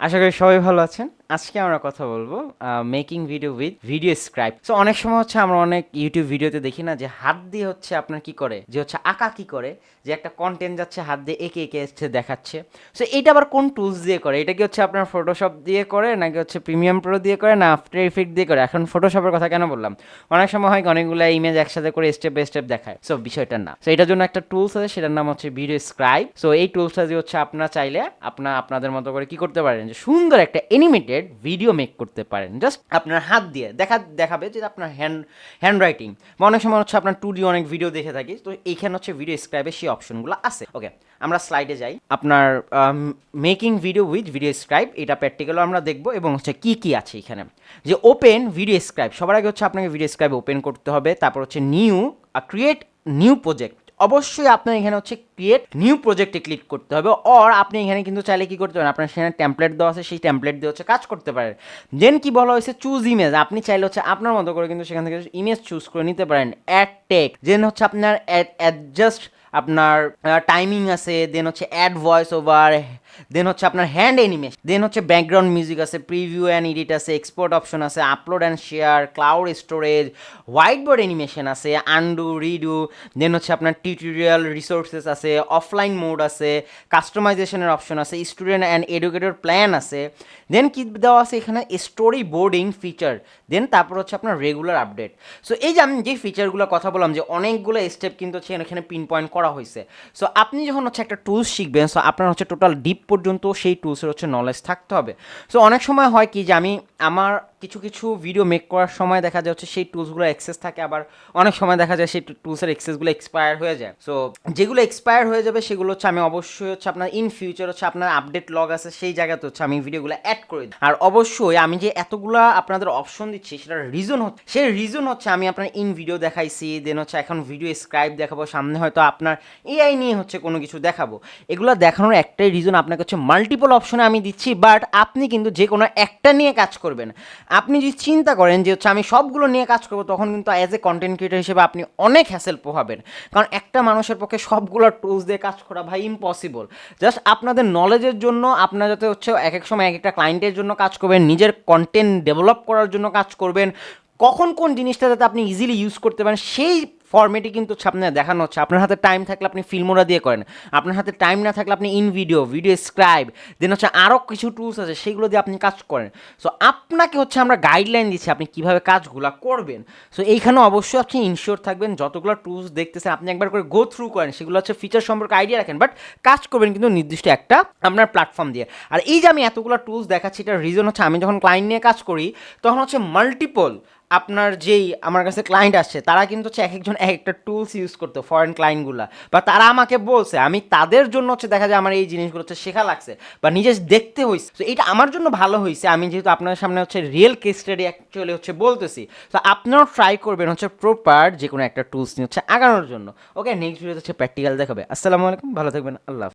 আশা করি সবাই ভালো আছেন। আজকে আমরা কথা বলবো making video with video scribe. So অনেক সময় হচ্ছে আমরা অনেক ইউটিউব ভিডিওতে দেখি না যে হাত দিয়ে হচ্ছে আপনার কি করে, যে হচ্ছে আঁকা কি করে, যে একটা কন্টেন্ট যাচ্ছে হাত দিয়ে এঁকে এঁকে হচ্ছে দেখাচ্ছে। সো এটা আবার কোন টুলস দিয়ে করে? এটা কি হচ্ছে আপনার ফটোশপ দিয়ে করে, নাকি হচ্ছে প্রিমিয়াম প্রো দিয়ে করে, না আফটার ইফেক্ট দিয়ে করে? এখন ফটোশপের কথা কেন বললাম, অনেক সময় হয় অনেকগুলো ইমেজ একসাথে করে স্টেপ বাই স্টেপ দেখায়। সো বিষয়টা না, সো এটার জন্য একটা টুলস আছে, সেটার নাম হচ্ছে ভিডিও স্ক্রাইব। সো এই টুলসটা দিয়ে হচ্ছে আপনারা চাইলে আপনাদের মতো করে কি করতে পারেন, যে সুন্দর একটা অ্যানিমেটেড ভিডিও মেক করতে পারেন জাস্ট আপনার হাত দিয়ে। দেখাবে যে আপনার হ্যান্ড রাইটিং, বা অনেক সময় হচ্ছে আপনার 2D অনেক ভিডিও দেখে থাকি, তো এইখানে হচ্ছে ভিডিও স্ক্রাইবে সেই অপশনগুলো আছে। ওকে, আমরা স্লাইডে যাই। আপনার making video with video scribe, এটা প্র্যাকটিক্যালও আমরা দেখবো, এবং হচ্ছে কি কি আছে এখানে। যে ওপেন ভিডিও স্ক্রাইব, সবার আগে হচ্ছে আপনাকে ভিডিও স্ক্রাইব ওপেন করতে হবে। তারপর হচ্ছে নিউ, ক্রিয়েট নিউ প্রজেক্ট। অবশ্যই আপনার এখানে হচ্ছে ক্রিয়েট নিউ প্রজেক্টে ক্লিক করতে হবে। অর আপনি এখানে কিন্তু চাইলে কি করতে পারেন, আপনার সেখানে টেমপ্লেট দেওয়া আছে, সেই টেমপ্লেট দিয়ে হচ্ছে কাজ করতে পারেন। দেন কি বলা হয়েছে, চুজ ইমেজ। আপনি চাইলে হচ্ছে আপনার মতো করে কিন্তু সেখান থেকে ইমেজ চুজ করে নিতে পারেন। অ্যাড টেক, দেন হচ্ছে আপনার অ্যাডজাস্ট, আপনার টাইমিং আছে, দেন হচ্ছে অ্যাড ভয়েস ওভার, দেন হচ্ছে আপনার হ্যান্ড অ্যানিমেশন, দেন হচ্ছে ব্যাকগ্রাউন্ড মিউজিক আছে, প্রিভিউ অ্যান্ড এডিট আছে, এক্সপোর্ট অপশন আছে, upload and share, cloud storage, white board animation আছে, আনডু রিডু, দেন হচ্ছে আপনার টিউটোরিয়াল রিসোর্সেস আছে, অফলাইন মোড আছে, কাস্টমাইজেশনের অপশন আছে, স্টুডেন্ট অ্যান্ড এডুকেটর প্ল্যান আছে, দেন কি দেওয়া আছে এখানে, স্টোরি বোর্ডিং ফিচার, দেন তারপর হচ্ছে আপনার রেগুলার আপডেট। সো এই যে আমি যে ফিচারগুলোর কথা বললাম, যে অনেকগুলো স্টেপ কিন্তু হচ্ছে এখানে পিন পয়েন্ট করা হয়েছে। সো আপনি যখন হচ্ছে একটা টুলস শিখবেন, সো আপনার হচ্ছে টোটাল ডিপ পর্যন্ত সেই টুলসের হচ্ছে নলেজ থাকতে হবে। সো অনেক সময় হয় কি, যে আমার কিছু কিছু ভিডিও মেক করার সময় দেখা যায় হচ্ছে সেই টুলসগুলো অ্যাক্সেস থাকে, আবার অনেক সময় দেখা যায় সেই টুলসের অ্যাক্সেসগুলো এক্সপায়ার হয়ে যায়। সো যেগুলো এক্সপায়ার হয়ে যাবে সেগুলো হচ্ছে আমি অবশ্যই হচ্ছে আপনার ইন ফিউচার হচ্ছে আপনার আপডেট লগ আছে, সেই জায়গাতে হচ্ছে আমি ভিডিওগুলো অ্যাড করে দিই। আর অবশ্যই আমি যে এতগুলা আপনাদের অপশন দিচ্ছি, সেটার রিজন হচ্ছে, সেই রিজন হচ্ছে আমি আপনার ইন ভিডিও দেখাইছি, দেন হচ্ছে এখন ভিডিও স্ক্রাইব দেখাবো, সামনে হয়তো আপনার এআই নিয়ে হচ্ছে কোনো কিছু দেখাবো। এগুলো দেখানোর একটাই রিজন, আপনাকে হচ্ছে মাল্টিপল অপশনে আমি দিচ্ছি, বাট আপনি কিন্তু যে কোনো একটা নিয়ে কাজ করবেন। আপনি যদি চিন্তা করেন যে হচ্ছে আমি সবগুলো নিয়ে কাজ করবো, তখন কিন্তু অ্যাজ এ কন্টেন্ট ক্রিয়েটার হিসেবে আপনি অনেক হ্যাসেল পোহাবেন। কারণ একটা মানুষের পক্ষে সবগুলো টুলস দিয়ে কাজ করা ভাই ইম্পসিবল। জাস্ট আপনাদের নলেজের জন্য, আপনারা যাতে হচ্ছে এক এক সময় এক একটা ক্লায়েন্টের জন্য কাজ করবেন, নিজের কন্টেন্ট ডেভেলপ করার জন্য কাজ করবেন, কখন কোন জিনিসটা যাতে আপনি ইজিলি ইউজ করতে পারেন, সেই ফর্মেটই কিন্তু হচ্ছে আপনার দেখানো হচ্ছে। আপনার হাতে টাইম থাকলে আপনি ফিল্মোরা দিয়ে করেন, আপনার হাতে টাইম না থাকলে আপনি ইন ভিডিও, ভিডিও স্ক্রাইব, দেন হচ্ছে আরও কিছু টুলস আছে, সেগুলো দিয়ে আপনি কাজ করেন। সো আপনাকে হচ্ছে আমরা গাইডলাইন দিচ্ছি আপনি কীভাবে কাজগুলো করবেন। সো এইখানে অবশ্যই আপনি ইনশিওর থাকবেন, যতগুলো টুলস দেখতেছেন আপনি একবার করে গো থ্রু করেন, সেগুলো হচ্ছে ফিচার সম্পর্কে আইডিয়া রাখেন, বাট কাজ করবেন কিন্তু নির্দিষ্ট একটা আপনার প্ল্যাটফর্ম দিয়ে। আর এই যে আমি এতগুলো টুলস দেখাচ্ছি, এটার রিজন হচ্ছে আমি যখন ক্লায়েন্ট নিয়ে কাজ করি, তখন হচ্ছে মাল্টিপল আপনার যেই আমার কাছে ক্লায়েন্ট আসছে, তারা কিন্তু হচ্ছে এক একজন এক একটা টুলস ইউজ করতো, ফরেন ক্লায়েন্টগুলো, বা তারা আমাকে বলছে, আমি তাদের জন্য হচ্ছে দেখা যায় আমার এই জিনিসগুলো হচ্ছে শেখা লাগছে বা নিজে দেখতে হয়েছে। তো এটা আমার জন্য ভালো হয়েছে, আমি যেহেতু আপনার সামনে হচ্ছে রিয়েল কেস স্টাডি অ্যাকচুয়ালি হচ্ছে বলতেছি। তো আপনারাও ট্রাই করবেন হচ্ছে প্রপার যে কোনো একটা টুলস নিয়ে হচ্ছে আগানোর জন্য। ওকে, নেক্সট ভিডিও হচ্ছে প্র্যাকটিক্যাল দেখাবে। আসসালামু আলাইকুম, ভালো থাকবেন, আল্লাহ।